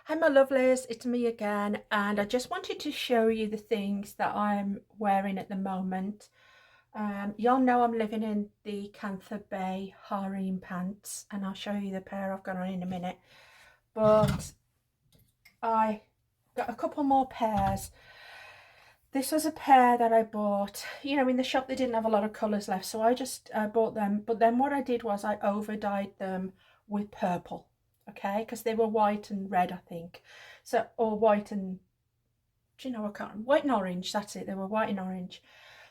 Hi my lovelies, it's me again, and I just wanted to show you the things that I'm wearing at the moment. Y'all know I'm living in the Kantha Bay Harem pants, and I'll show you the pair I've got on in a minute. But I got a couple more pairs. This was a pair that I bought, you know, in the shop they didn't have a lot of colours left, so I just bought them. But then what I did was I over dyed them with purple, okay, because they were white and red, I think. So, or white and, do you know, I can't, white and orange, that's it, they were white and orange.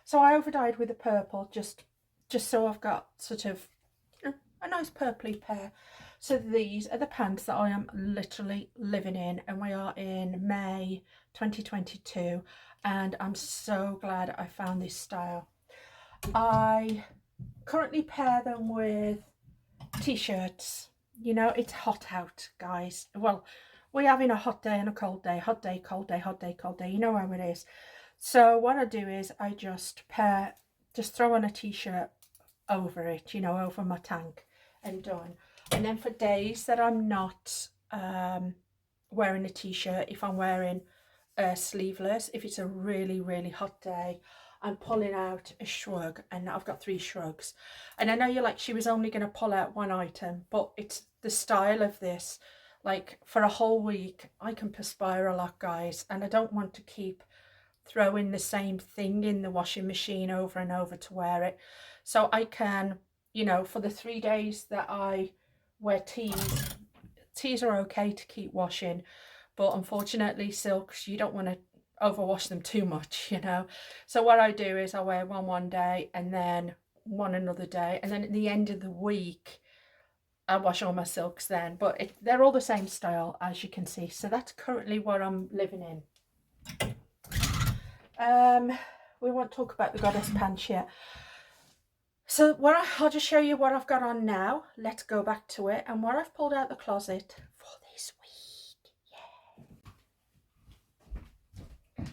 So I over dyed with the purple, just so I've got sort of, you know, a nice purpley pair. So these are the pants that I am literally living in, and we are in May 2022, and I'm so glad I found this style. I currently pair them with t-shirts. You know, it's hot out, guys. Well, we're having a hot day and a cold day, hot day, cold day, hot day, cold day. You know how it is. So what I do is I just throw on a t-shirt over it, you know, over my tank, and done. And then for days that I'm not wearing a t-shirt, if I'm wearing sleeveless, if it's a really, really hot day, I'm pulling out a shrug, and I've got 3 shrugs. And I know you're like, she was only going to pull out one item, but it's the style of this. Like, for a whole week, I can perspire a lot, guys, and I don't want to keep throwing the same thing in the washing machine over and over to wear it. So I can, you know, for the 3 days that I wear tees are okay to keep washing, but unfortunately silks, you don't want to overwash them too much, you know. So what I do is I wear one day and then one another day, and then at the end of the week I wash all my silks then. But they're all the same style, as you can see. So that's currently what I'm living in. We won't talk about the goddess pants yet. So I'll just show you what I've got on now. Let's go back to it, and what I've pulled out the closet for this week. Yeah.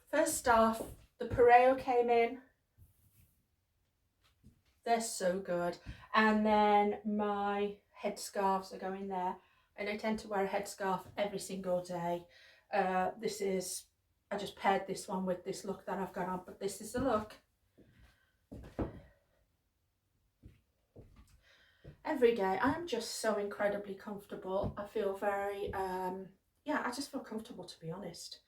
First off, the pareo came in. They're so good. And then my headscarves are going there, and I tend to wear a headscarf every single day. I just paired this one with this look that I've got on, but this is the look. Every day I'm just so incredibly comfortable. I feel very yeah, I just feel comfortable, to be honest.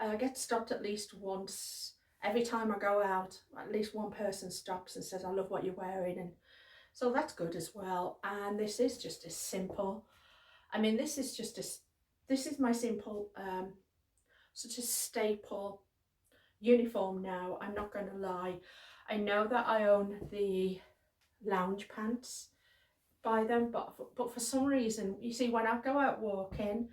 I get stopped at least once every time I go out. At least one person stops and says, I love what you're wearing, and so that's good as well. And this is just as simple. I mean, this is my simple sort of staple uniform now. I'm not going to lie. I know that I own the lounge pants by them, but for some reason, you see, when I go out walking,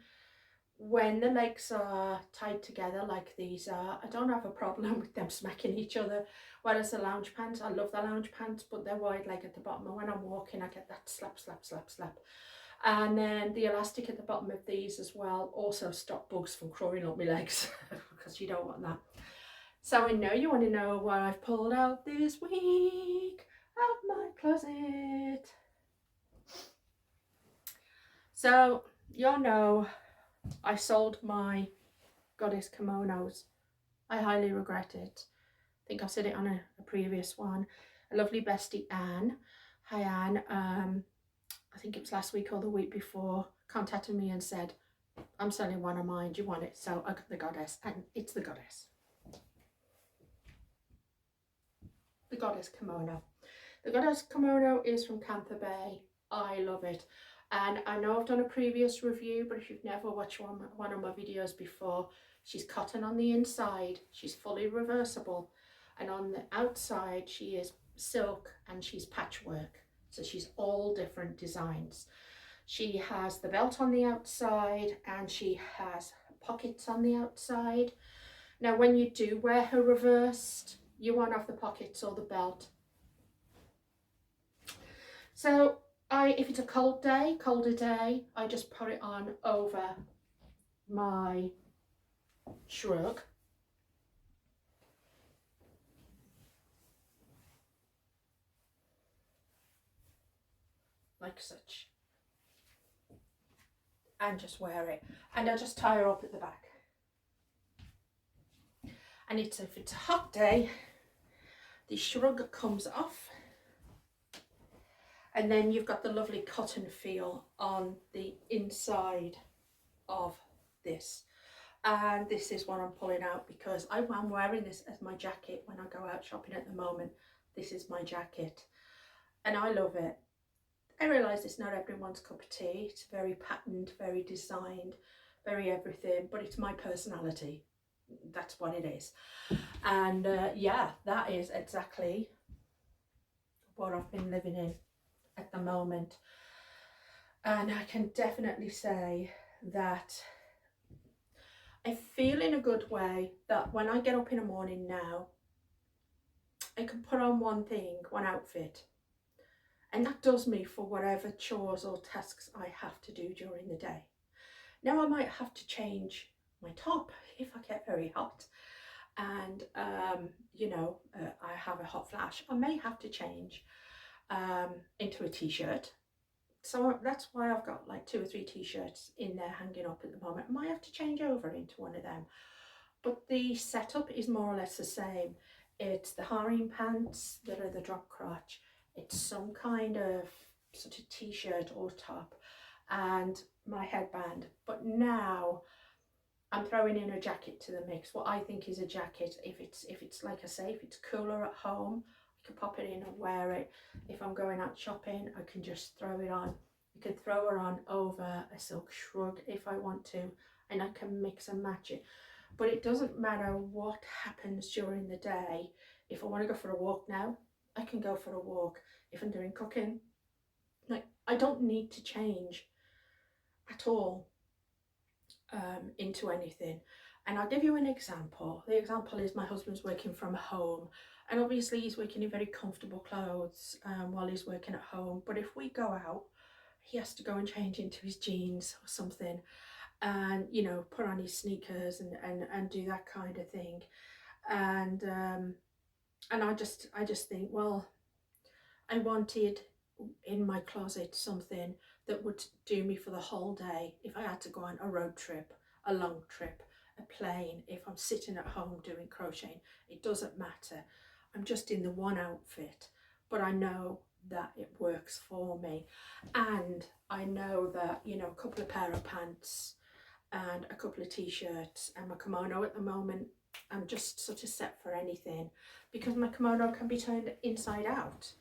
when the legs are tied together like these are, I don't have a problem with them smacking each other. Whereas the lounge pants, I love the lounge pants, but they're wide leg at the bottom, and when I'm walking I get that slap slap slap slap. And then the elastic at the bottom of these as well also stop bugs from crawling up my legs because you don't want that. So I know you want to know what I've pulled out this week out my closet. So y'all know I sold my goddess kimonos. I highly regret it. I think I said it on a previous one. A lovely bestie, Anne. Hi, Anne. I think it was last week or the week before, contacted me and said, I'm selling one of mine. Do you want it? So I got the goddess, and it's the goddess. The goddess kimono. The goddess kimono is from Kantha Bay. I love it. And I know I've done a previous review, but if you've never watched one of my videos before, she's cotton on the inside, she's fully reversible, and on the outside she is silk and she's patchwork. So she's all different designs. She has the belt on the outside and she has pockets on the outside. Now when you do wear her reversed, you won't have the pockets or the belt. So if it's a colder day, I just put it on over my shrug. Like such. and just wear it. And I just tie her up at the back. And if it's a hot day, the shrug comes off, and then you've got the lovely cotton feel on the inside of this. And this is what I'm pulling out because I'm wearing this as my jacket when I go out shopping at the moment. This is my jacket and I love it. I realise it's not everyone's cup of tea. It's very patterned, very designed, very everything, but it's my personality. That's what it is. And yeah, that is exactly what I've been living in at the moment. And I can definitely say that I feel in a good way that when I get up in the morning now, I can put on one thing, one outfit, and that does me for whatever chores or tasks I have to do during the day. Now I might have to change my top if I get very hot and you know, I have a hot flash. I may have to change into a t-shirt. So that's why I've got like 2 or 3 t-shirts in there hanging up at the moment. I might have to change over into one of them. But the setup is more or less the same. It's the harem pants that are the drop crotch. It's some kind of sort of t-shirt or top and my headband. But now I'm throwing in a jacket to the mix. What I think is a jacket, if it's like I say, if it's cooler at home, I can pop it in and wear it. If I'm going out shopping, I can just throw it on. You can throw her on over a silk shrug if I want to, and I can mix and match it. But it doesn't matter what happens during the day. If I want to go for a walk now, I can go for a walk. If I'm doing cooking, like I don't need to change at all into anything. And I'll give you an example. The example is my husband's working from home, and obviously he's working in very comfortable clothes while he's working at home. But if we go out, he has to go and change into his jeans or something, and you know, put on his sneakers and do that kind of thing. And I just think, well, I wanted in my closet something that would do me for the whole day. If I had to go on a road trip, a long trip, a plane, if I'm sitting at home doing crocheting, it doesn't matter. I'm just in the one outfit, but I know that it works for me. And I know that, you know, a couple of pair of pants and a couple of t-shirts and my kimono at the moment, I'm just sort of set for anything, because my kimono can be turned inside out.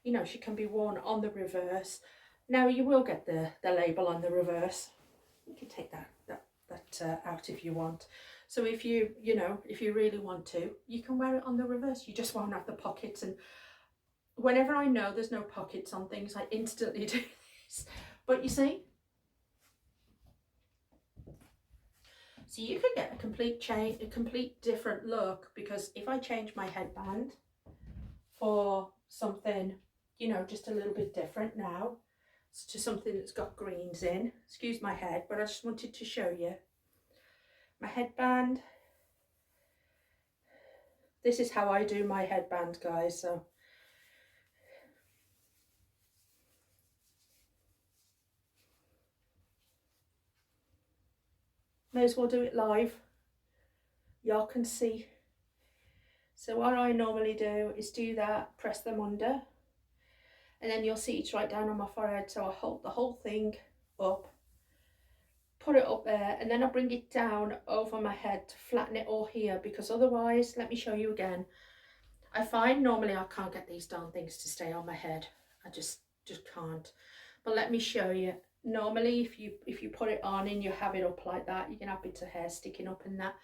You know, she can be worn on the reverse. Now you will get the label on the reverse. You can take that out if you want. So if you know, if you really want to, you can wear it on the reverse. You just won't have the pockets. And whenever I know there's no pockets on things, I instantly do this. But you see, so you could get a complete different look, because if I change my headband for something, you know, just a little bit different now, to something that's got greens in, excuse my head, but I just wanted to show you my headband. This is how I do my headband, guys. So may as well do it live. Y'all can see. So what I normally do is do that, press them under, and then you'll see it's right down on my forehead. So I hold the whole thing up, put it up there, and then I bring it down over my head to flatten it all here, because otherwise, let me show you again. I find normally I can't get these darn things to stay on my head. I just can't. But let me show you. Normally, if you put it on and you have it up like that, you can have bits of hair sticking up and that.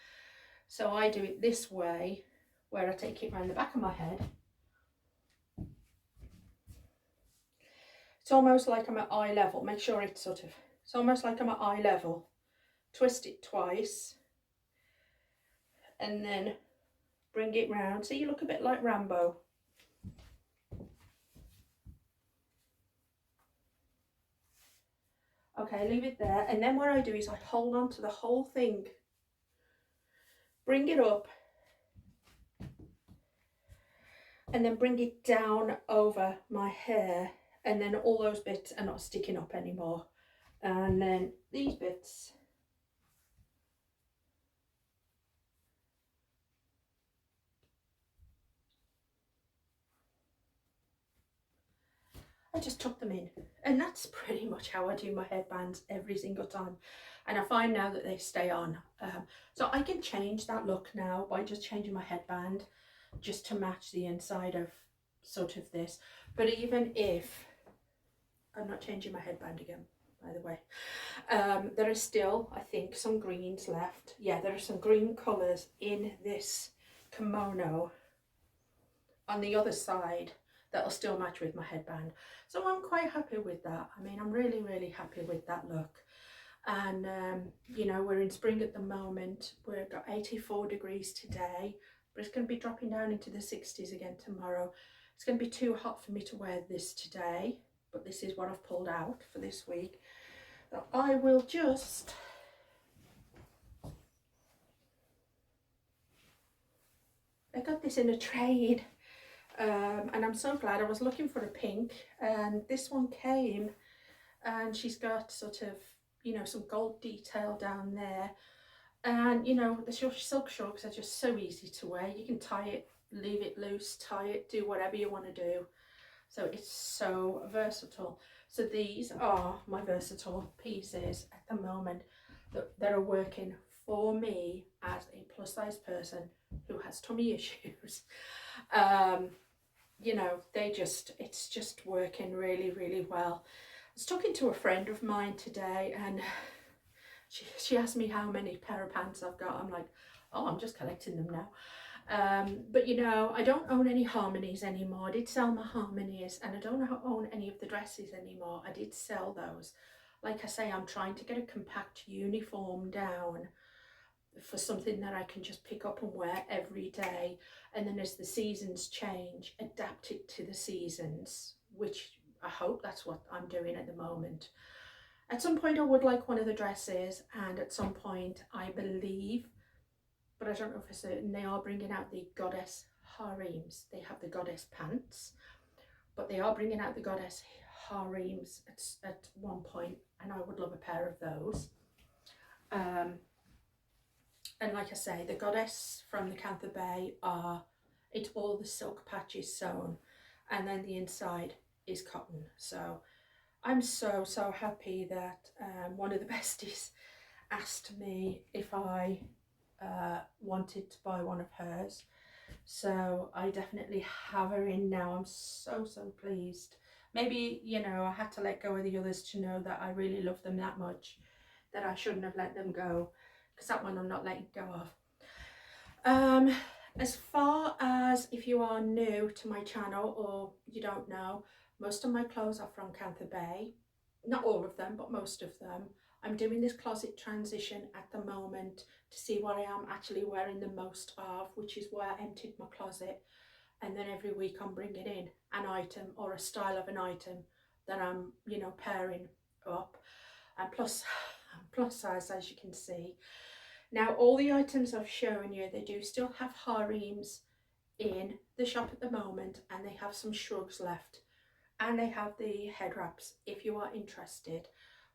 So I do it this way, where I take it around the back of my head. It's almost like I'm at eye level. Make sure it's it's almost like I'm at eye level. Twist it twice, and then bring it round so you look a bit like Rambo. Okay, leave it there, and then what I do is I hold on to the whole thing, bring it up, and then bring it down over my hair, and then all those bits are not sticking up anymore. And then these bits, I just tuck them in, and that's pretty much how I do my headbands every single time. And I find now that they stay on, so I can change that look now by just changing my headband just to match the inside of sort of this. But even if I'm not changing my headband again, by the way, there are still, I think, some greens left. Yeah, there are some green colours in this kimono on the other side that'll still match with my headband. So I'm quite happy with that. I mean, I'm really, really happy with that look. And, you know, we're in spring at the moment. We've got 84 degrees today, but it's going to be dropping down into the 60s again tomorrow. It's going to be too hot for me to wear this today, but this is what I've pulled out for this week. So I will just... I got this in a trade. And I'm so glad. I was looking for a pink, and this one came, and she's got sort of, you know, some gold detail down there. And you know, the silk shrugs are just so easy to wear. You can tie it, leave it loose, tie it, do whatever you want to do. So it's so versatile. So these are my versatile pieces at the moment that are working for me as a plus size person who has tummy issues. You know, it's just working really, really well. I was talking to a friend of mine today, and she asked me how many pair of pants I've got. I'm like, oh, I'm just collecting them now. But you know, I don't own any harmonies anymore. I did sell my harmonies, and I don't own any of the dresses anymore. I did sell those. Like I say, I'm trying to get a compact uniform down for something that I can just pick up and wear every day, and then as the seasons change, adapt it to the seasons, which I hope that's what I'm doing at the moment. At some point I would like one of the dresses, and at some point I believe, but I don't know for certain, they are bringing out the goddess harems. They have the goddess pants, but they are bringing out the goddess harems at one point, and I would love a pair of those. And like I say, the goddess from the Kantha Bay it's all the silk patches sewn, and then the inside is cotton. So I'm so happy that one of the besties asked me if I wanted to buy one of hers. So I definitely have her in now. I'm so pleased. Maybe, you know, I had to let go of the others to know that I really love them that much, that I shouldn't have let them go, because that one I'm not letting go of. As far as if you are new to my channel or you don't know, most of my clothes are from Kantha Bay. Not all of them, but most of them. I'm doing this closet transition at the moment to see what I am actually wearing the most of, which is why I emptied my closet. And then every week I'm bringing in an item or a style of an item that I'm, you know, pairing up. And plus size, as you can see. Now, all the items I've shown you, they do still have harems in the shop at the moment, and they have some shrugs left, and they have the head wraps if you are interested.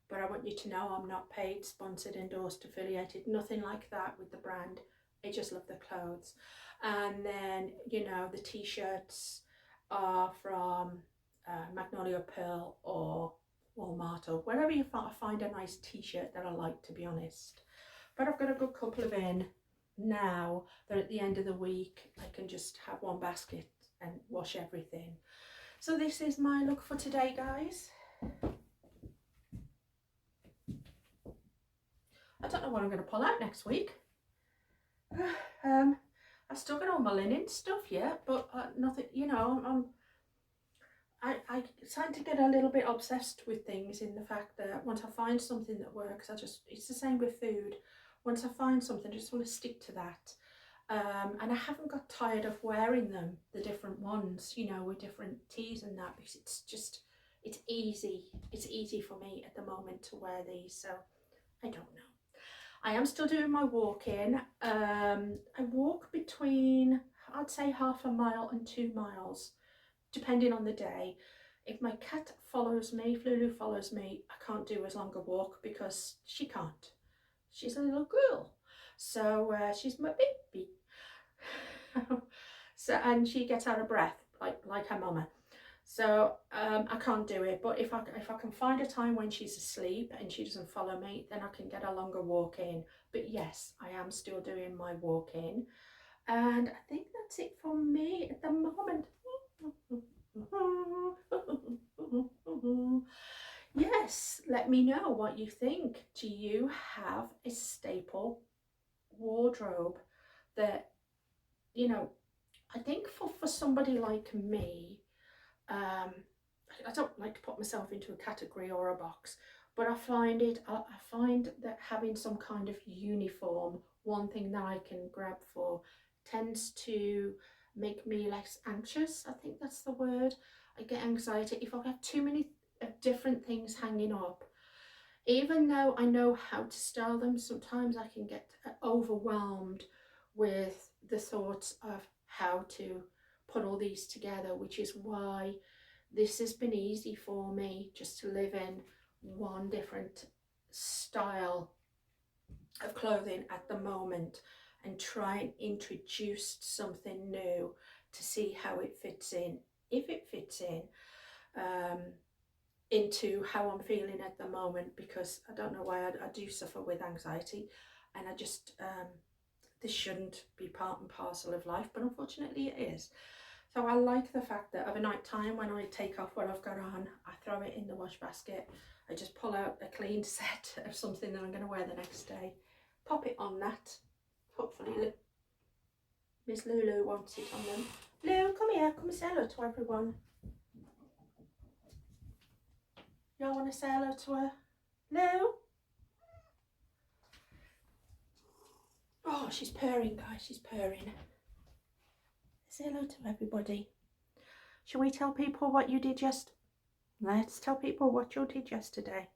But I want you to know I'm not paid, sponsored, endorsed, affiliated, nothing like that with the brand. I just love the clothes. And then, you know, the t-shirts are from Magnolia Pearl or Walmart or wherever you find a nice t-shirt that I like, to be honest. But I've got a good couple of in now that at the end of the week I can just have one basket and wash everything. So this is my look for today, guys. I don't know what I'm going to pull out next week. I've still got all my linen stuff yet, but nothing, you know, I starting to get a little bit obsessed with things, in the fact that once I find something that works, it's the same with food. Once I find something, I just want to stick to that. And I haven't got tired of wearing them, the different ones, you know, with different teas and that, because it's easy for me at the moment to wear these. So I don't know. I am still doing my walking. I walk between, I'd say, 1/2 mile and 2 miles, depending on the day. If my cat follows me, if Lulu follows me, I can't do as long a walk because she can't. She's a little girl. So she's my baby. So, and she gets out of breath like her mama. So I can't do it. But if I can find a time when she's asleep and she doesn't follow me, then I can get a longer walk in. But yes, I am still doing my walk in. And I think that's it for me at the moment. Yes, let me know what you think. Do you have a staple wardrobe that, you know, I think for somebody like me, I don't like to put myself into a category or a box, but I find that having some kind of uniform, one thing that I can grab for, tends to make me less anxious. I think that's the word. I get anxiety if I have too many different things hanging up. Even though I know how to style them, sometimes I can get overwhelmed with the thoughts of how to put all these together, which is why this has been easy for me, just to live in one different style of clothing at the moment and try and introduce something new to see how it fits in, if it fits in, um, into how I'm feeling at the moment, because I don't know why I do suffer with anxiety, and I just this shouldn't be part and parcel of life, but unfortunately it is. So I like the fact that of a night time, when I take off what I've got on, I throw it in the wash basket. I just pull out a clean set of something that I'm going to wear the next day, pop it on that. Hopefully Miss Lulu won't sit on them. Lou, come here, come and say hello to everyone. Y'all want to say hello to her? Lou? Oh, she's purring, guys, she's purring. Say hello to everybody. Shall we tell people what you did Let's tell people what you did yesterday.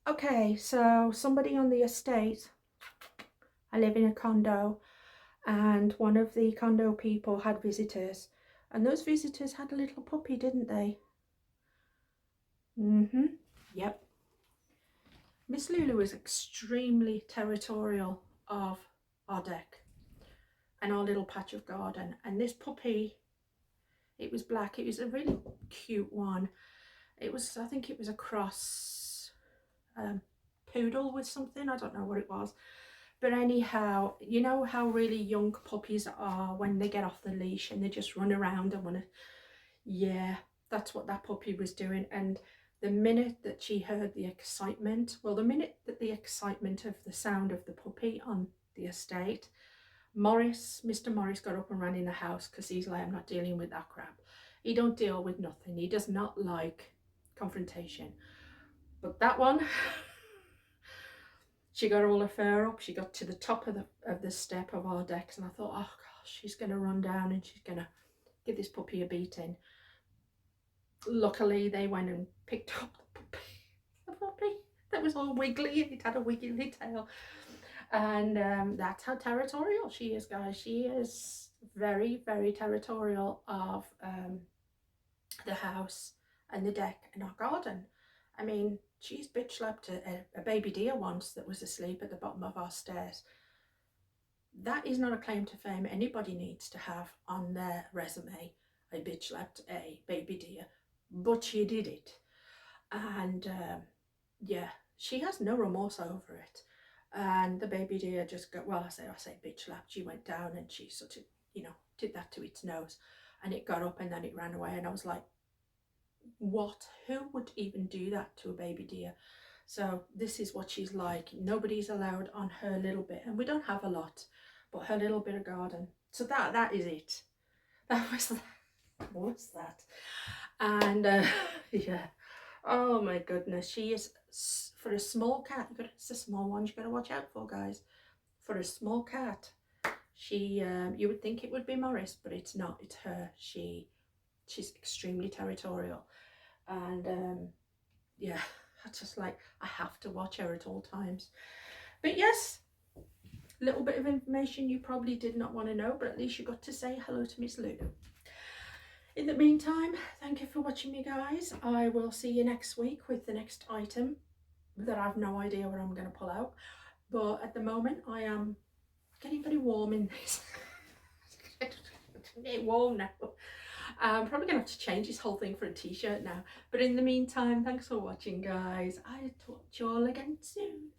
Okay, so somebody on the estate, I live in a condo, and one of the condo people had visitors, and those visitors had a little puppy, didn't they? Yep. Miss Lulu was extremely territorial of our deck and our little patch of garden, and this puppy, it was black, it was a really cute one. It was, I think it was a cross poodle with something, I don't know what it was. But anyhow, you know how really young puppies are when they get off the leash and they just run around and want to, yeah, that's what that puppy was doing. And the minute that she heard the excitement, well, the minute that the excitement of the sound of the puppy on the estate, Mr. Morris got up and ran in the house, because he's like, I'm not dealing with that crap. He don't deal with nothing. He does not like confrontation. But that one, she got all her fur up. She got to the top of the step of our decks, and I thought, oh gosh, she's going to run down and she's going to give this puppy a beating. Luckily, they went and picked up the puppy that was all wiggly, and it had a wiggly tail. And that's how territorial she is, guys. She is very, very territorial of the house and the deck and our garden. I mean, she's bitch slapped a baby deer once that was asleep at the bottom of our stairs. That is not a claim to fame anybody needs to have on their resume. I bitch slapped a baby deer, but she did it. And yeah, she has no remorse over it. And the baby deer just got, well, I say bitch slapped. She went down and she sort of, did that to its nose, and it got up and then it ran away. And I was like, what? Who would even do that to a baby deer? So this is what she's like. Nobody's allowed on her little bit, and we don't have a lot, but her little bit of garden. So that is it. That was that. What was that? And yeah. Oh my goodness, she is, for a small cat, it's a small one you gotta watch out for, guys. For a small cat, she you would think it would be Morris, but it's not. It's her. She's extremely territorial, and yeah, I just like, I have to watch her at all times. But yes, a little bit of information you probably did not want to know, but at least you got to say hello to Miss Lulu. In the meantime, thank you for watching me, guys. I will see you next week with the next item that I've no idea what I'm going to pull out. But at the moment, I am getting very warm in this. It's getting warm now. I'm probably going to have to change this whole thing for a t-shirt now. But in the meantime, thanks for watching, guys. I'll talk to you all again soon.